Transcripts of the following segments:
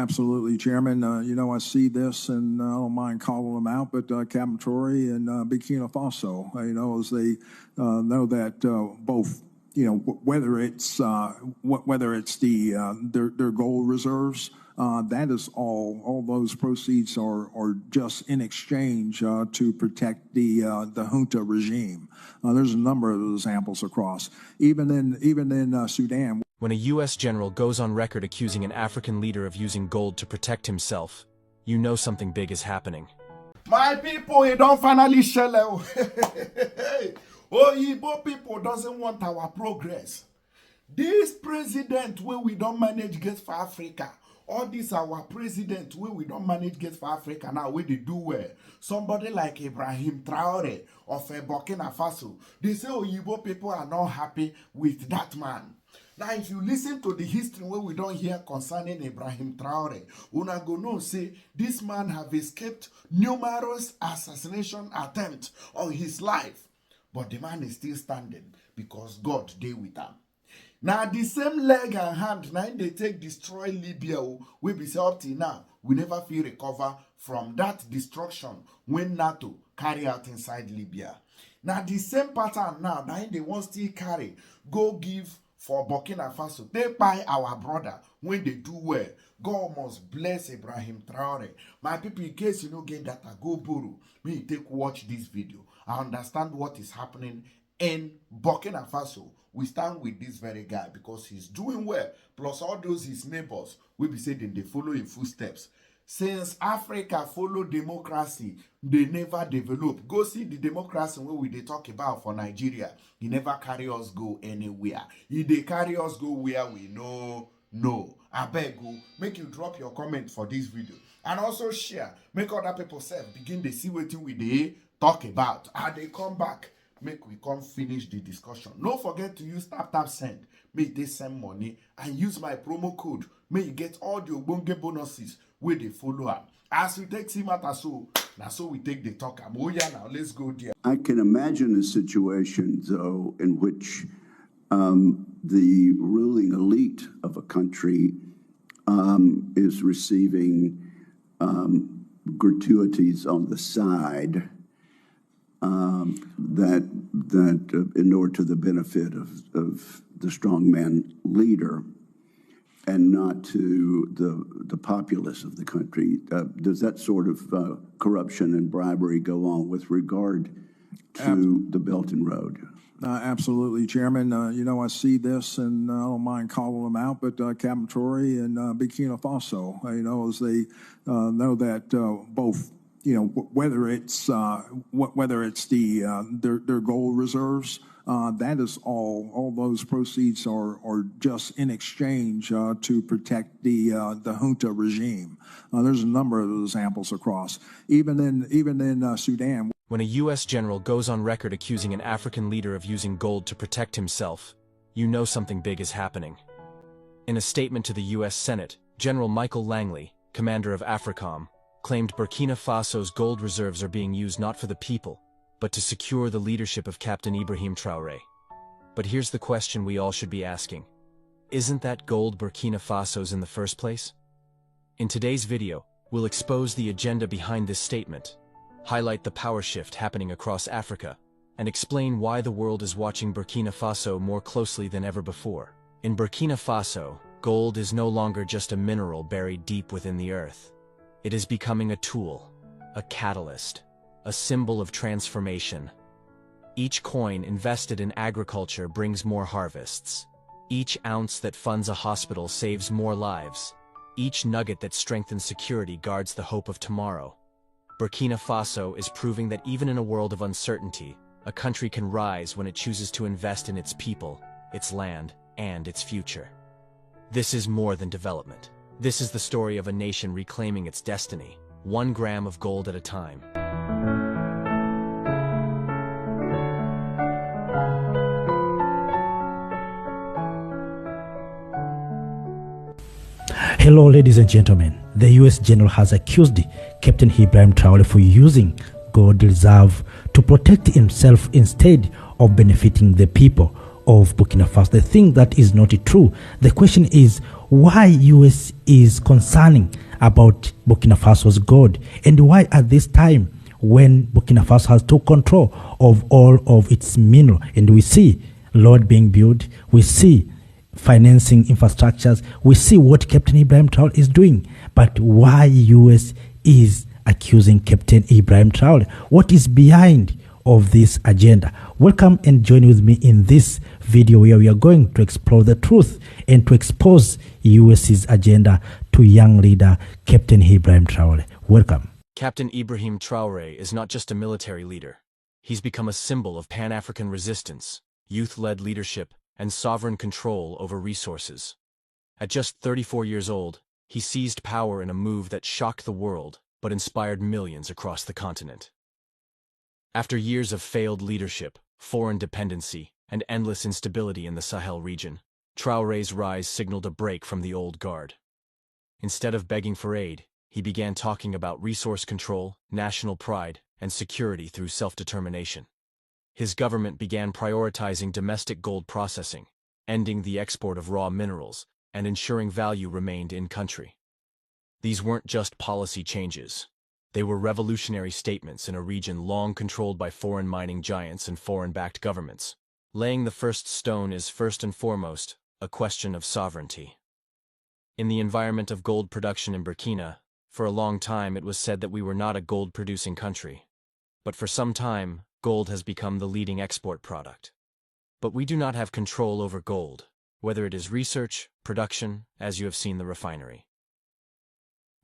Absolutely, Chairman. I see this, and I don't mind calling them out, but Captain Traore and Burkina Faso, as they know that both, whether it's their gold reserves, that is all those proceeds are just in exchange to protect the junta regime. There's a number of examples across, even in Sudan. When a U.S. general goes on record accusing an African leader of using gold to protect himself, you know something big is happening. My people, you don't finally shell out. Igbo people doesn't want our progress. This president where we don't manage get for Africa, all this our president where we don't manage get for Africa now where they do well. Somebody like Ibrahim Traore of Burkina Faso, they say Igbo people are not happy with that man. Now, if you listen to the history where we don't hear concerning Ibrahim Traore, una go know say this man have escaped numerous assassination attempts on his life. But the man is still standing because God dey with him. Now, the same leg and hand, now they take destroy Libya, we be say up till now, we never feel recover from that destruction when NATO carry out inside Libya. Now, the same pattern now they want still carry, go give for Burkina Faso. They buy our brother when they do well. God must bless Ibrahim Traore. My people, in case you don't get that, go borrow. Me take watch this video. I understand what is happening in Burkina Faso. We stand with this very guy because he's doing well. Plus all those his neighbors will be saying they follow in footsteps. Since Africa follow democracy, they never develop. Go see the democracy where we they talk about for Nigeria. He never carry us go anywhere. He they carry us go where we know. No. I beg you, make you drop your comment for this video. And also share. Make other people begin to see what we they talk about. And they come back. Make we come finish the discussion. Don't forget to use tap send. Make they send money and use my promo code. May you get all the Obonge bonuses where they follow up. As we take Simata so we take the talk. Oh yeah, now let's go there. I can imagine a situation though in which the ruling elite of a country is receiving gratuities on the side that inure to the benefit of the strongman leader and not to the populace of the country. Does that sort of corruption and bribery go on with regard to the Belt and Road? Absolutely, Chairman. I see this, and I don't mind calling them out, but Captain Traore and Burkina Faso, as they know that both, whether it's their gold reserves, that is all those proceeds are just in exchange to protect the junta regime. There's a number of examples across, even in Sudan. When a U.S. general goes on record accusing an African leader of using gold to protect himself, you know something big is happening. In a statement to the U.S. Senate, General Michael Langley, commander of AFRICOM, claimed Burkina Faso's gold reserves are being used not for the people, but to secure the leadership of Captain Ibrahim Traore. But here's the question we all should be asking. Isn't that gold Burkina Faso's in the first place? In today's video, we'll expose the agenda behind this statement, highlight the power shift happening across Africa, and explain why the world is watching Burkina Faso more closely than ever before. In Burkina Faso, gold is no longer just a mineral buried deep within the earth. It is becoming a tool, a catalyst, a symbol of transformation. Each coin invested in agriculture brings more harvests. Each ounce that funds a hospital saves more lives. Each nugget that strengthens security guards the hope of tomorrow. Burkina Faso is proving that even in a world of uncertainty, a country can rise when it chooses to invest in its people, its land, and its future. This is more than development. This is the story of a nation reclaiming its destiny, 1 gram of gold at a time. Hello, ladies and gentlemen. The U.S. general has accused Captain Ibrahim Traore for using gold reserve to protect himself instead of benefiting the people of Burkina Faso. The thing that is not true. The question is, why US is concerning about Burkina Faso's gold, and why at this time when Burkina Faso has took control of all of its mineral, and we see road being built, we see financing infrastructures, we see what Captain Ibrahim Traore is doing, but why US is accusing Captain Ibrahim Traore? What is behind of this agenda? Welcome and join with me in this video where we are going to explore the truth and to expose US's agenda to young leader Captain Ibrahim Traore. Welcome. Captain Ibrahim Traore is not just a military leader. He's become a symbol of Pan-African resistance, youth-led leadership, and sovereign control over resources. At just 34 years old, he seized power in a move that shocked the world but inspired millions across the continent. After years of failed leadership, foreign dependency, and endless instability in the Sahel region, Traore's rise signaled a break from the old guard. Instead of begging for aid, he began talking about resource control, national pride, and security through self-determination. His government began prioritizing domestic gold processing, ending the export of raw minerals, and ensuring value remained in-country. These weren't just policy changes. They were revolutionary statements in a region long controlled by foreign mining giants and foreign-backed governments. Laying the first stone is first and foremost a question of sovereignty. In the environment of gold production in Burkina, for a long time it was said that we were not a gold-producing country. But for some time, gold has become the leading export product. But we do not have control over gold, whether it is research, production, as you have seen the refinery.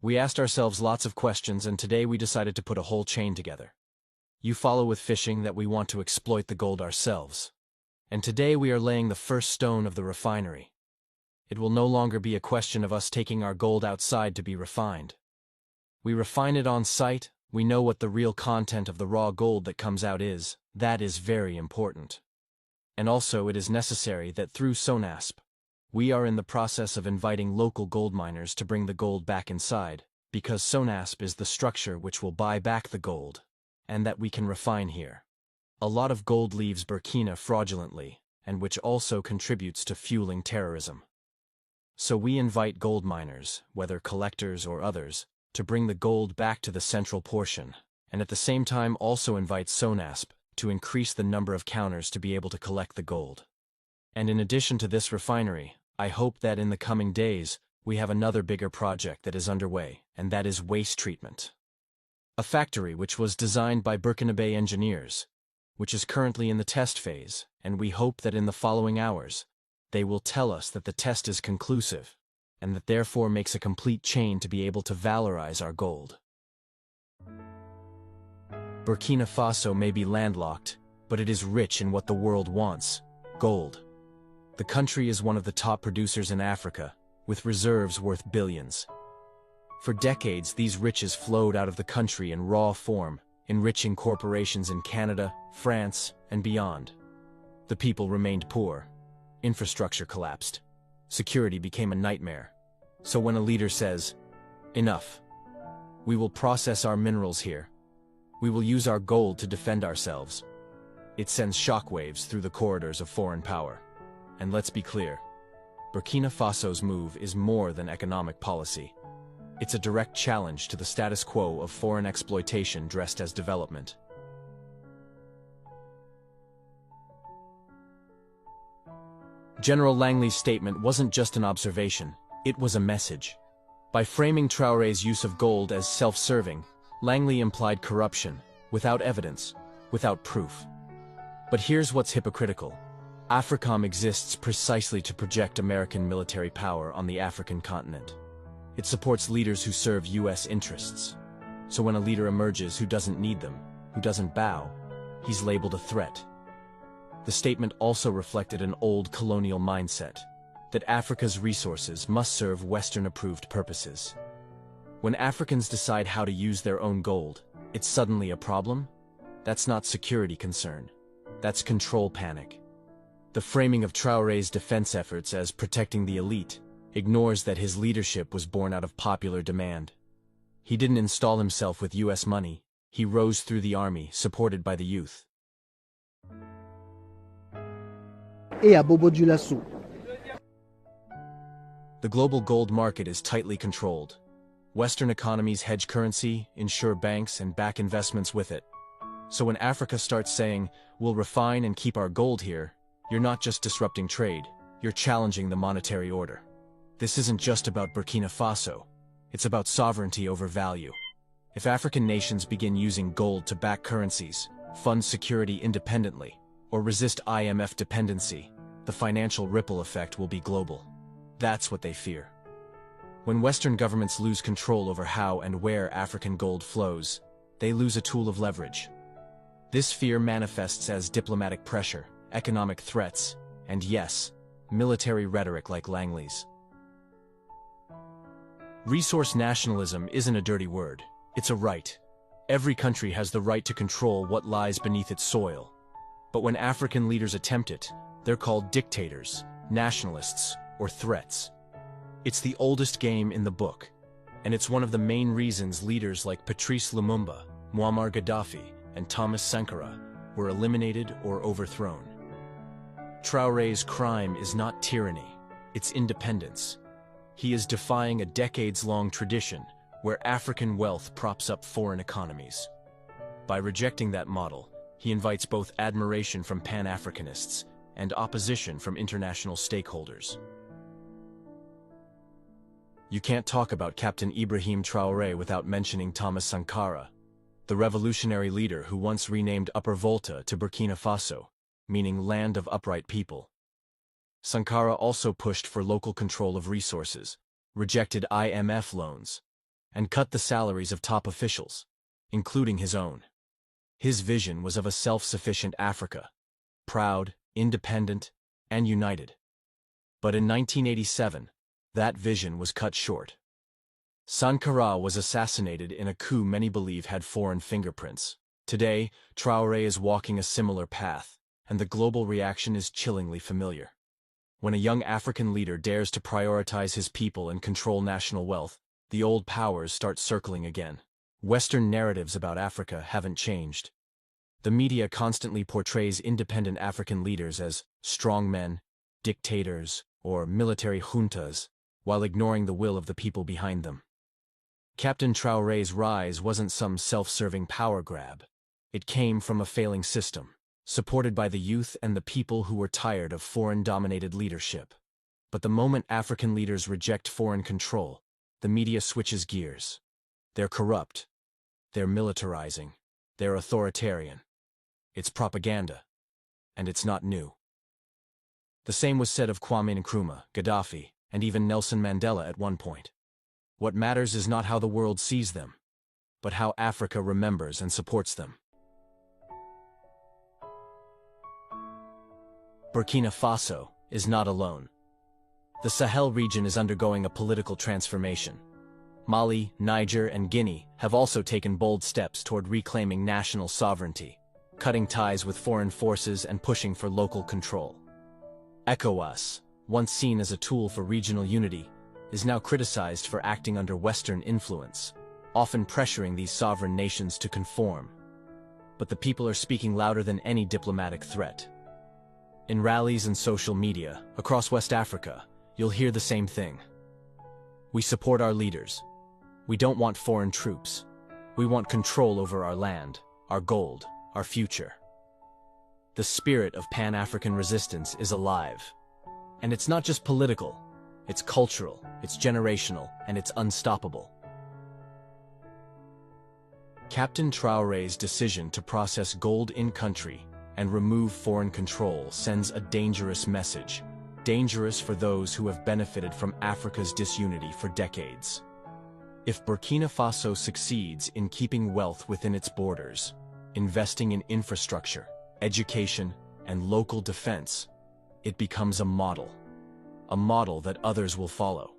We asked ourselves lots of questions, and today we decided to put a whole chain together. You follow with fishing that we want to exploit the gold ourselves. And today we are laying the first stone of the refinery. It will no longer be a question of us taking our gold outside to be refined. We refine it on site, we know what the real content of the raw gold that comes out is. That is very important. And also it is necessary that through SONASP, we are in the process of inviting local gold miners to bring the gold back inside, because SONASP is the structure which will buy back the gold, and that we can refine here. A lot of gold leaves Burkina fraudulently, and which also contributes to fueling terrorism. So we invite gold miners, whether collectors or others, to bring the gold back to the central portion, and at the same time also invite SONASP to increase the number of counters to be able to collect the gold. And in addition to this refinery, I hope that in the coming days, we have another bigger project that is underway, and that is waste treatment. A factory which was designed by Burkinabe engineers, which is currently in the test phase, and we hope that in the following hours, they will tell us that the test is conclusive, and that therefore makes a complete chain to be able to valorize our gold. Burkina Faso may be landlocked, but it is rich in what the world wants: gold. The country is one of the top producers in Africa, with reserves worth billions. For decades, these riches flowed out of the country in raw form, enriching corporations in Canada, France, and beyond. The people remained poor. Infrastructure collapsed. Security became a nightmare. So when a leader says, "Enough. We will process our minerals here. We will use our gold to defend ourselves," it sends shockwaves through the corridors of foreign power. And let's be clear, Burkina Faso's move is more than economic policy. It's a direct challenge to the status quo of foreign exploitation dressed as development. General Langley's statement wasn't just an observation, it was a message. By framing Traore's use of gold as self-serving, Langley implied corruption, without evidence, without proof. But here's what's hypocritical. AFRICOM exists precisely to project American military power on the African continent. It supports leaders who serve US interests. So when a leader emerges who doesn't need them, who doesn't bow, he's labeled a threat. The statement also reflected an old colonial mindset, that Africa's resources must serve Western-approved purposes. When Africans decide how to use their own gold, it's suddenly a problem? That's not security concern. That's control panic. The framing of Traore's defense efforts as protecting the elite ignores that his leadership was born out of popular demand. He didn't install himself with US money. He rose through the army, supported by the youth. The global gold market is tightly controlled. Western economies hedge currency, insure banks, and back investments with it. So when Africa starts saying, "We'll refine and keep our gold here," you're not just disrupting trade, you're challenging the monetary order. This isn't just about Burkina Faso. It's about sovereignty over value. If African nations begin using gold to back currencies, fund security independently, or resist IMF dependency, the financial ripple effect will be global. That's what they fear. When Western governments lose control over how and where African gold flows, they lose a tool of leverage. This fear manifests as diplomatic pressure, economic threats, and yes, military rhetoric like Langley's. Resource nationalism isn't a dirty word, it's a right. Every country has the right to control what lies beneath its soil. But when African leaders attempt it, they're called dictators, nationalists, or threats. It's the oldest game in the book, and it's one of the main reasons leaders like Patrice Lumumba, Muammar Gaddafi, and Thomas Sankara were eliminated or overthrown. Traore's crime is not tyranny, it's independence. He is defying a decades-long tradition where African wealth props up foreign economies. By rejecting that model, he invites both admiration from Pan-Africanists and opposition from international stakeholders. You can't talk about Captain Ibrahim Traore without mentioning Thomas Sankara, the revolutionary leader who once renamed Upper Volta to Burkina Faso, meaning land of upright people. Sankara also pushed for local control of resources, rejected IMF loans, and cut the salaries of top officials, including his own. His vision was of a self-sufficient Africa, proud, independent, and united. But in 1987, that vision was cut short. Sankara was assassinated in a coup many believe had foreign fingerprints. Today, Traore is walking a similar path, and the global reaction is chillingly familiar. When a young African leader dares to prioritize his people and control national wealth, the old powers start circling again. Western narratives about Africa haven't changed. The media constantly portrays independent African leaders as strongmen, dictators, or military juntas, while ignoring the will of the people behind them. Captain Traore's rise wasn't some self-serving power grab. It came from a failing system, supported by the youth and the people who were tired of foreign-dominated leadership. But the moment African leaders reject foreign control, the media switches gears. They're corrupt. They're militarizing. They're authoritarian. It's propaganda. And it's not new. The same was said of Kwame Nkrumah, Gaddafi, and even Nelson Mandela at one point. What matters is not how the world sees them, but how Africa remembers and supports them. Burkina Faso is not alone. The Sahel region is undergoing a political transformation. Mali, Niger, and Guinea have also taken bold steps toward reclaiming national sovereignty, cutting ties with foreign forces and pushing for local control. ECOWAS, once seen as a tool for regional unity, is now criticized for acting under Western influence, often pressuring these sovereign nations to conform. But the people are speaking louder than any diplomatic threat. In rallies and social media across West Africa, you'll hear the same thing. We support our leaders. We don't want foreign troops. We want control over our land, our gold, our future. The spirit of Pan-African resistance is alive. And it's not just political. It's cultural, it's generational, and it's unstoppable. Captain Traore's decision to process gold in-country and remove foreign control sends a dangerous message. Dangerous for those who have benefited from Africa's disunity for decades. If Burkina Faso succeeds in keeping wealth within its borders, investing in infrastructure, education, and local defense, it becomes a model that others will follow.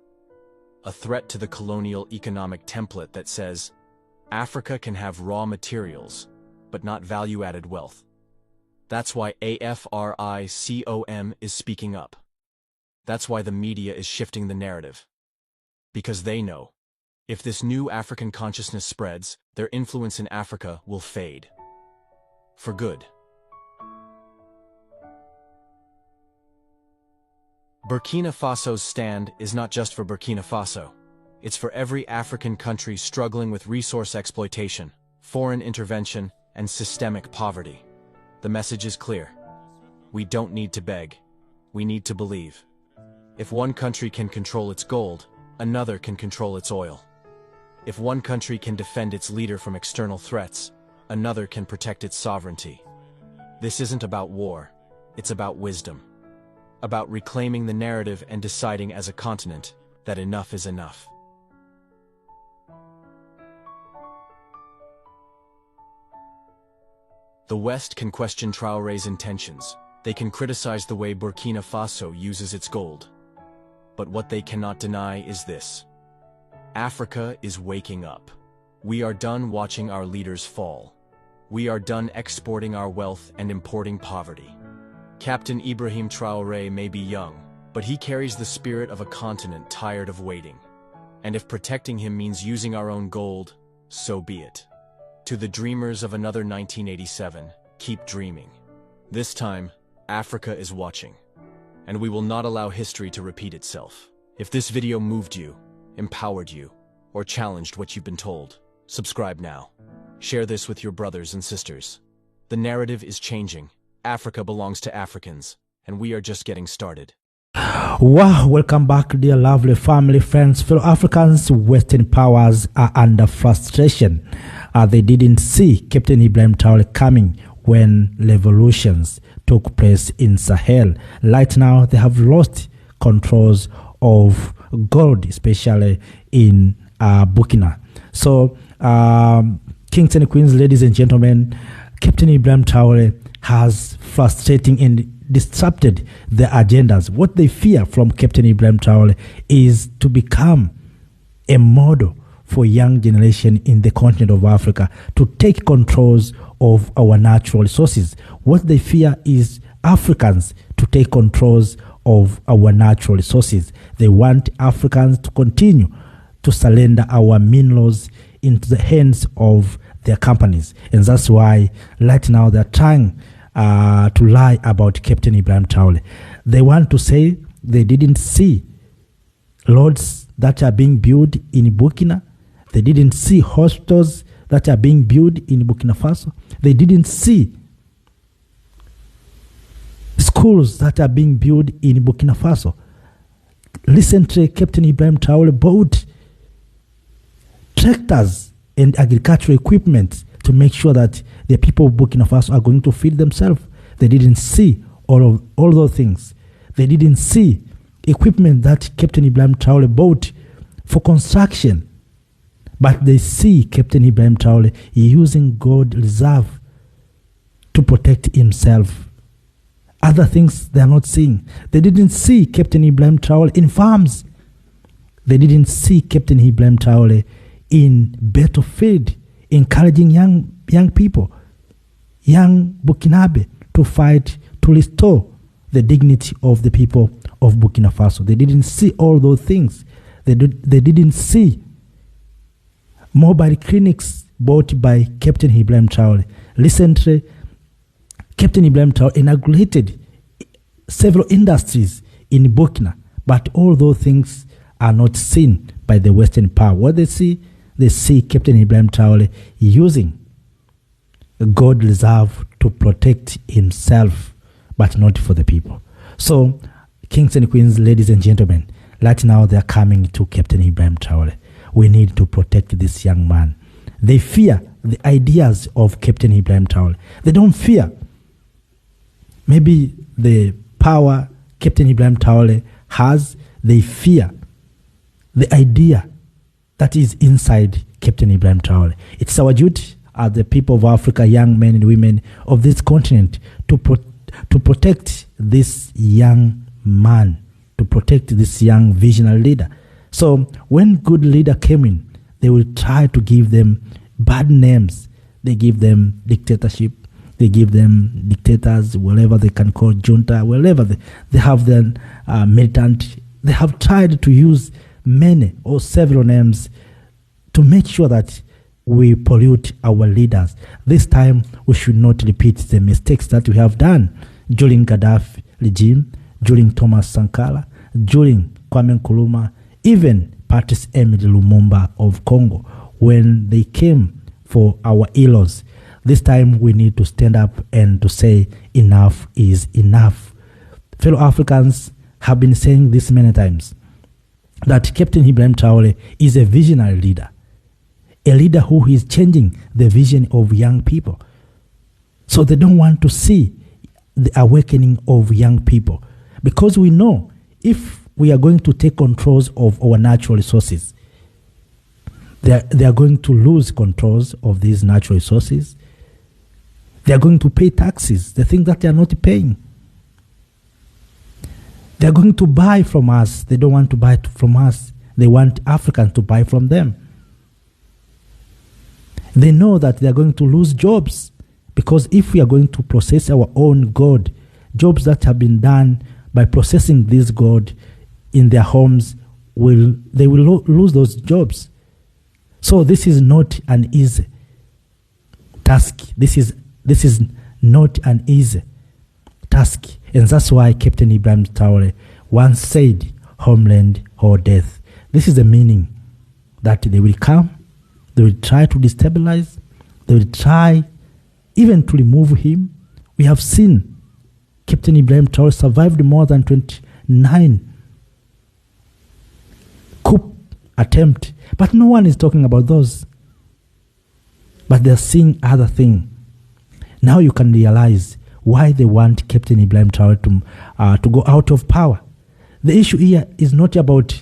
A threat to the colonial economic template that says, Africa can have raw materials, but not value-added wealth. That's why AFRICOM is speaking up. That's why the media is shifting the narrative. Because they know, if this new African consciousness spreads, their influence in Africa will fade. For good. Burkina Faso's stand is not just for Burkina Faso. It's for every African country struggling with resource exploitation, foreign intervention, and systemic poverty. The message is clear. We don't need to beg. We need to believe. If one country can control its gold, another can control its oil. If one country can defend its leader from external threats, another can protect its sovereignty. This isn't about war. It's about wisdom. About reclaiming the narrative and deciding as a continent that enough is enough. The West can question Traore's intentions. They can criticize the way Burkina Faso uses its gold. But what they cannot deny is this. Africa is waking up. We are done watching our leaders fall. We are done exporting our wealth and importing poverty. Captain Ibrahim Traore may be young, but he carries the spirit of a continent tired of waiting. And if protecting him means using our own gold, so be it. To the dreamers of another 1987, keep dreaming. This time, Africa is watching. And we will not allow history to repeat itself. If this video moved you, empowered you, or challenged what you've been told, subscribe now. Share this with your brothers and sisters. The narrative is changing. Africa belongs to Africans, and we are just getting started. Wow, welcome back, dear lovely family, friends, fellow Africans. Western powers are under frustration. They didn't see Captain Ibrahim Traore coming when revolutions took place in Sahel. Right now, they have lost controls of gold, especially in Burkina. So, kings and queens, ladies and gentlemen, Captain Ibrahim Traore has frustrating and disrupted their agendas. What they fear from Captain Ibrahim Traore is to become a model for young generation in the continent of Africa to take controls of our natural resources. What they fear is Africans to take controls of our natural resources. They want Africans to continue to surrender our minerals into the hands of their companies. And that's why right now they're trying to lie about Captain Ibrahim Traore. They want to say they didn't see roads that are being built in Burkina. They didn't see hospitals that are being built in Burkina Faso. They didn't see schools that are being built in Burkina Faso. Recently, Captain Ibrahim Traore bought tractors and agricultural equipment to make sure that the people of Burkina Faso are going to feed themselves. They didn't see all those things. They didn't see equipment that Captain Ibrahim Traore bought for construction. But they see Captain Ibrahim Traore using gold reserve to protect himself. Other things they are not seeing. They didn't see Captain Ibrahim Traore in farms. They didn't see Captain Ibrahim Traore in battlefield, encouraging young people, young Burkinabe to fight to restore the dignity of the people of Burkina Faso. They didn't see all those things. They didn't see mobile clinics bought by Captain Ibrahim Traore. Recently, Captain Ibrahim Traore inaugurated several industries in Burkina, but all those things are not seen by the Western power. What they see Captain Ibrahim Traore using a gold reserve to protect himself, but not for the people. So, kings and queens, ladies and gentlemen, right now they are coming to Captain Ibrahim Traore. We need to protect this young man. They fear the ideas of Captain Ibrahim Traore. They don't fear maybe the power Captain Ibrahim Traore has. They fear the idea that is inside Captain Ibrahim Traore. It's our duty as the people of Africa, young men and women of this continent, to protect this young man, to protect this young visionary leader. So when good leader came in, they will try to give them bad names. They give them dictatorship. They give them dictators, whatever they can call junta, wherever they have them militant. They have tried to use many or several names to make sure that we pollute our leaders. This time, we should not repeat the mistakes that we have done during Gaddafi regime, during Thomas Sankara, during Kwame Nkrumah, even Patrice Emery Lumumba of Congo, when they came for our illos. This time we need to stand up and to say enough is enough. Fellow Africans have been saying this many times, that Captain Ibrahim Traore is a visionary leader, a leader who is changing the vision of young people. So they don't want to see the awakening of young people, because we know if we are going to take controls of our natural resources, they are going to lose controls of these natural resources. They are going to pay taxes, the things that they are not paying. They are going to buy from us. They don't want to buy from us. They want Africans to buy from them. They know that they are going to lose jobs, because if we are going to process our own gold, jobs that have been done by processing this gold in their homes, they will lose those jobs. So this is not an easy task. This is not an easy task. And that's why Captain Ibrahim Traore once said, homeland or death. This is the meaning, that they will come, they will try to destabilize, they will try even to remove him. We have seen Captain Ibrahim Traore survived more than 29 coup attempt, but no one is talking about those. But they're seeing other things. Now you can realize why they want Captain Ibrahim Traore to go out of power. The issue here is not about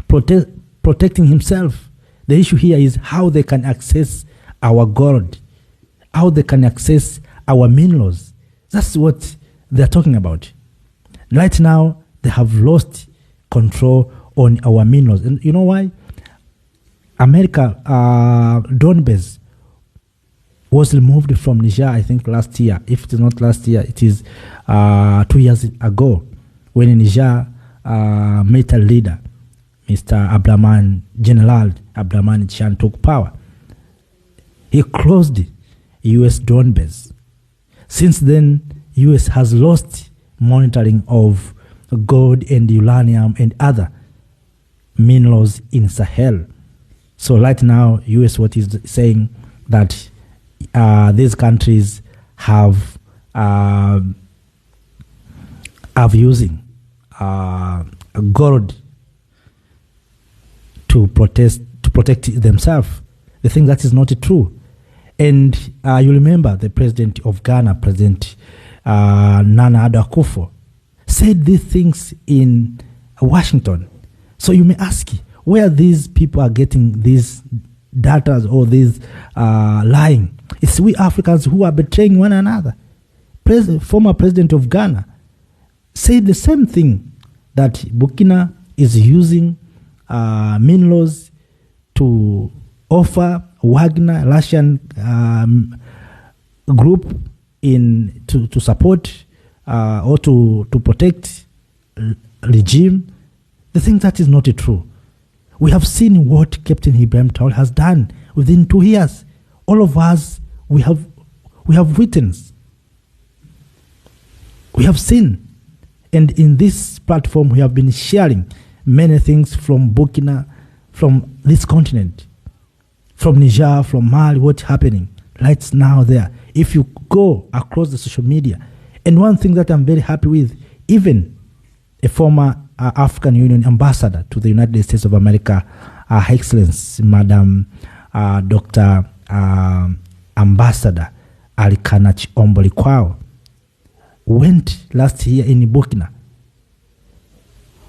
protecting himself. The issue here is how they can access our gold, how they can access our minerals. That's what they're talking about. Right now, they have lost control on our minerals. And you know why? America, Donbass, was removed from Niger, I think, last year. If it is not last year, it is 2 years ago, when Niger military leader, General Abdraman Chan, took power. He closed U.S. Donbass. Since then, U.S. has lost monitoring of gold and uranium and other minerals in Sahel. So right now, U.S. what is saying that these countries have using gold to protect themselves. They think that is not true. And you remember the president of Ghana, President Nana Addo Akufo, said these things in Washington. So you may ask, where these people are getting these data or these lying? It's we Africans who are betraying one another. Former president of Ghana said the same thing, that Burkina is using minerals to offer Wagner, Russian group, to support or to protect regime. The thing that is not true. We have seen what Captain Ibrahim Traore has done within 2 years. All of us, we have witnessed. We have seen. And in this platform, we have been sharing many things from Burkina, from this continent, from Niger, from Mali, what's happening right now there. If you go across the social media, and one thing that I'm very happy with, even a former African Union ambassador to the United States of America, Her Excellency, Madam Dr. Ambassador Alikana Chiombo-Likwao, went last year in Burkina.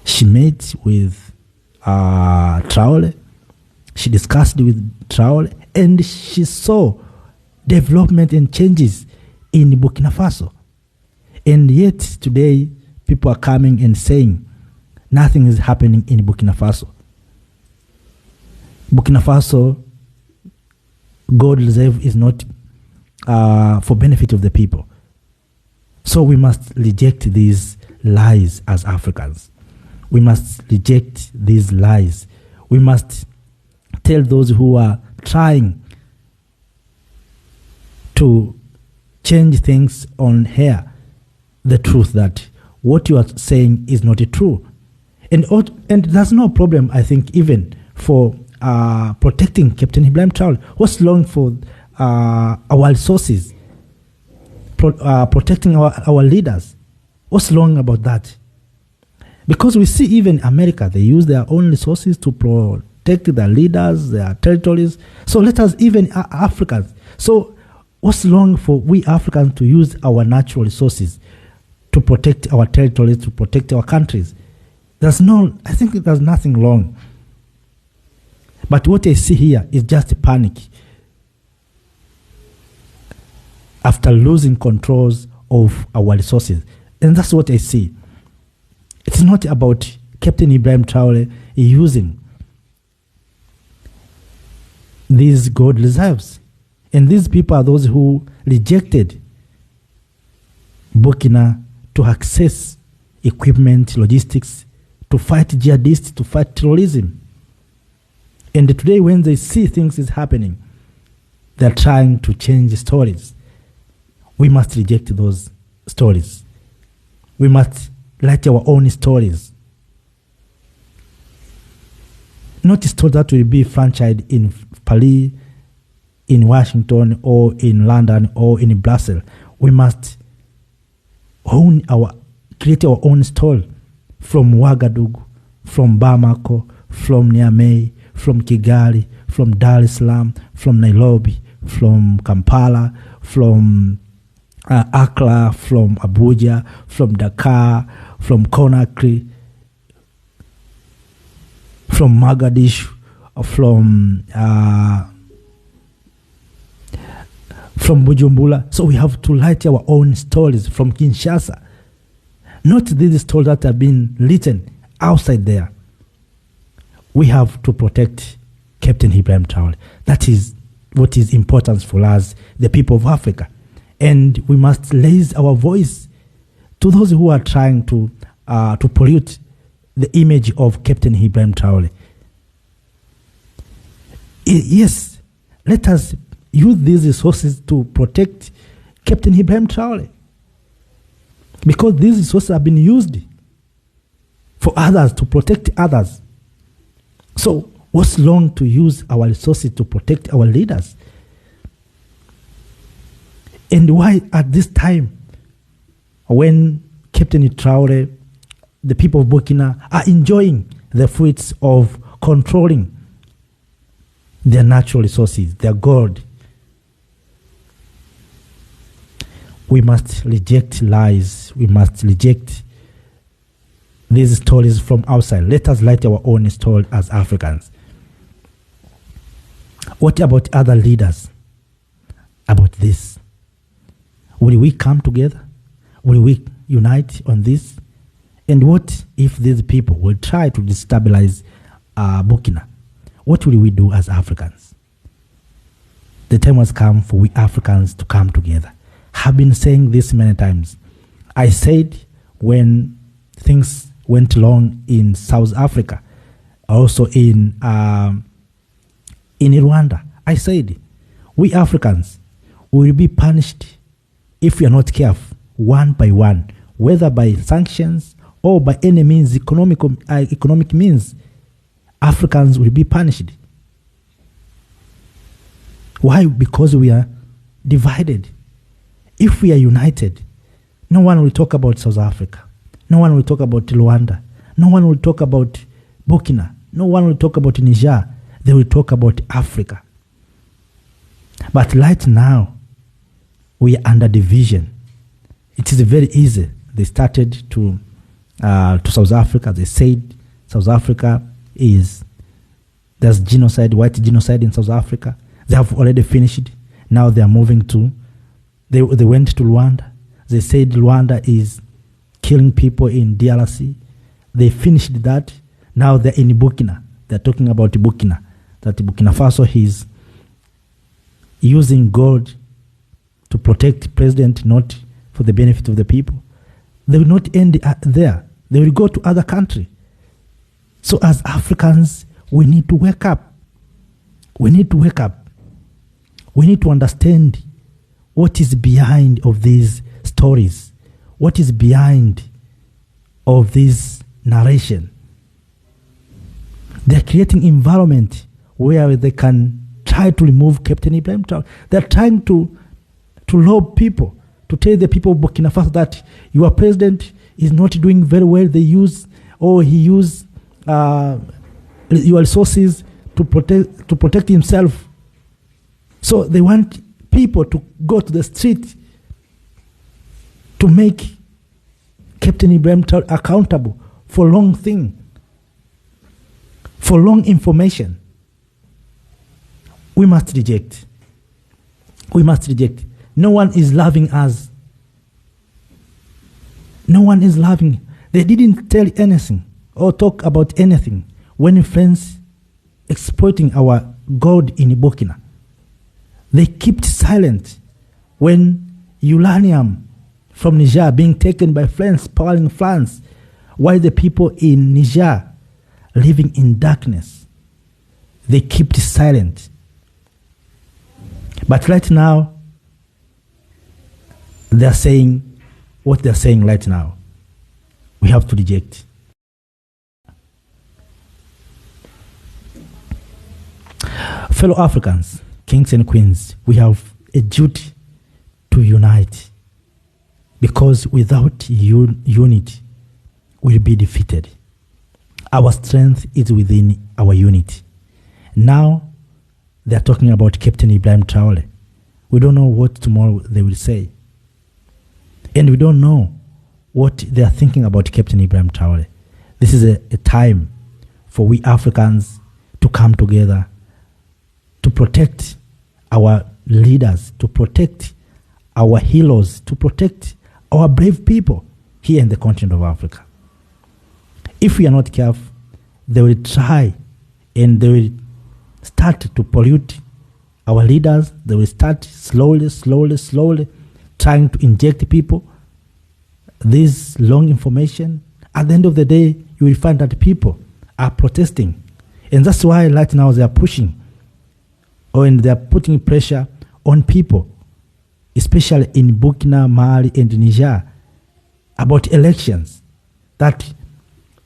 She met with Traore. She discussed with Traore, and she saw development and changes in Burkina Faso. And yet today, people are coming and saying nothing is happening in Burkina Faso. Burkina Faso gold reserve is not for benefit of the people. So we must reject these lies as Africans. We must reject these lies. We must tell those who are trying to change things on here the truth, that what you are saying is not true. And there's no problem, I think, even for protecting Captain Ibrahim Traore. What's wrong for our resources, protecting our leaders? What's wrong about that? Because we see even America, they use their own resources to protect their leaders, their territories. So let us, even Africans. So what's wrong for we Africans to use our natural resources to protect our territories, to protect our countries? I think there's nothing wrong. But what I see here is just panic after losing controls of our resources. And that's what I see. It's not about Captain Ibrahim Traore using these gold reserves. And these people are those who rejected Burkina to access equipment, logistics, to fight jihadists, to fight terrorism. And today when they see things is happening, they're trying to change stories. We must reject those stories. We must write our own stories. Not a story that will be franchised in Paris, in Washington, or in London, or in Brussels. We must create our own story from Ouagadougou, from Bamako, from Niamey, from Kigali, from Dar es Salaam, from Nairobi, from Kampala, from Accra, from Abuja, from Dakar, from Conakry, from Mogadishu, from Bujumbura. So we have to write our own stories from Kinshasa. Not these stories that have been written outside there. We have to protect Captain Ibrahim Traore. That is what is important for us, the people of Africa. And we must raise our voice to those who are trying to pollute the image of Captain Ibrahim Traore. Yes, let us use these resources to protect Captain Ibrahim Traore. Because these resources have been used for others, to protect others. So what's wrong to use our resources to protect our leaders? And why at this time, when Captain Traore, the people of Burkina are enjoying the fruits of controlling their natural resources, their gold, we must reject lies. We must reject these stories from outside. Let us write our own story as Africans. What about other leaders about this? Will we come together? Will we unite on this? And what if these people will try to destabilize Burkina? What will we do as Africans? The time has come for we Africans to come together. I've been saying this many times. I said when things went wrong in South Africa, also in Rwanda, I said we Africans will be punished if we are not careful, one by one, whether by sanctions or by any means, economic means. Africans will be punished. Why? Because we are divided. If we are united, no one will talk about South Africa. No one will talk about Rwanda. No one will talk about Burkina. No one will talk about Niger. They will talk about Africa. But right now, we are under division. It is very easy. They started to South Africa. They said South Africa there's genocide, white genocide in South Africa. They have already finished. Now they are moving to, they went to Rwanda. They said Rwanda is killing people in DRC. They finished that. Now they're in Burkina. They're talking about Burkina. That Burkina Faso is using gold to protect president, not for the benefit of the people. They will not end there. They will go to other country. So as Africans, we need to wake up. We need to wake up. We need to understand what is behind of these stories. What is behind of this narration. They're creating environment where they can try to remove Captain Ibrahim Traore. They're trying to rob people, to tell the people of Burkina Faso that your president is not doing very well. He used your resources to protect himself. So they want people to go to the street to make Captain Ibrahim Traore accountable for wrong thing, for wrong information. We must reject. We must reject. No one is loving us. No one is loving. They didn't tell anything or talk about anything when friends exploiting our God in Burkina. They kept silent when uranium from Niger being taken by friends powering France, while the people in Niger living in darkness. They kept silent. But right now, they're saying what they're saying right now. We have to reject. Fellow Africans, kings and queens, we have a duty to unite, because without unity, we'll be defeated. Our strength is within our unity. Now, they're talking about Captain Ibrahim Traore. We don't know what tomorrow they will say. And we don't know what they are thinking about Captain Ibrahim Traore. This is a time for we Africans to come together to protect our leaders, to protect our heroes, to protect our brave people here in the continent of Africa. If we are not careful, they will try and they will start to pollute our leaders. They will start slowly trying to inject people this long information. At the end of the day, you will find that people are protesting. And that's why right now they are pushing, and they are putting pressure on people, especially in Burkina, Mali, and Niger, about elections. That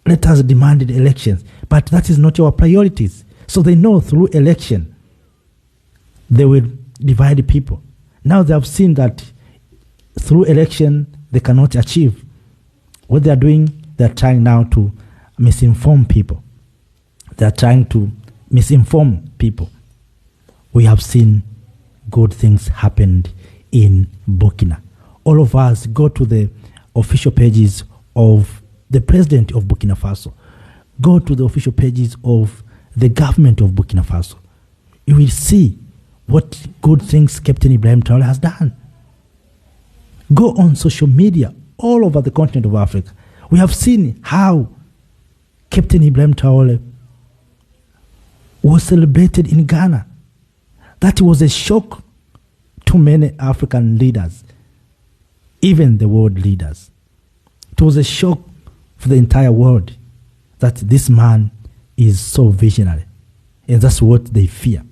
let us demand elections. But that is not our priorities. So they know through election, they will divide people. Now they have seen that through election, they cannot achieve. What they are doing, they are trying now to misinform people. They are trying to misinform people. We have seen good things happened in Burkina. All of us go to the official pages of the president of Burkina Faso. Go to the official pages of the government of Burkina Faso. You will see what good things Captain Ibrahim Traore has done. Go on social media all over the continent of Africa. We have seen how Captain Ibrahim Traore was celebrated in Ghana. That was a shock to many African leaders, even the world leaders. It was a shock for the entire world that this man is so visionary, and that's what they fear.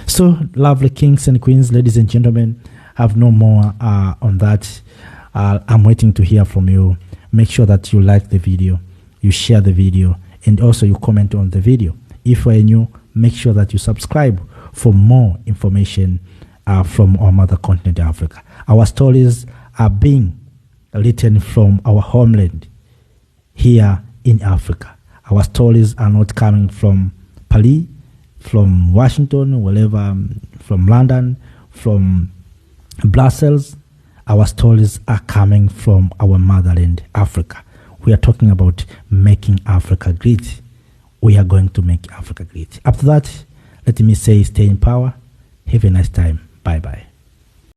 So, lovely kings and queens, ladies and gentlemen, have no more on that. I'm waiting to hear from you. Make sure that you like the video, you share the video, and also you comment on the video. If you are new, make sure that you subscribe for more information from our mother continent, Africa. Our stories are being written from our homeland here in Africa. Our stories are not coming from Paris, from Washington, wherever, from London, from Brussels. Our stories are coming from our motherland, Africa. We are talking about making Africa great. We are going to make Africa great. After that, let me say stay in power. Have a nice time. Bye-bye.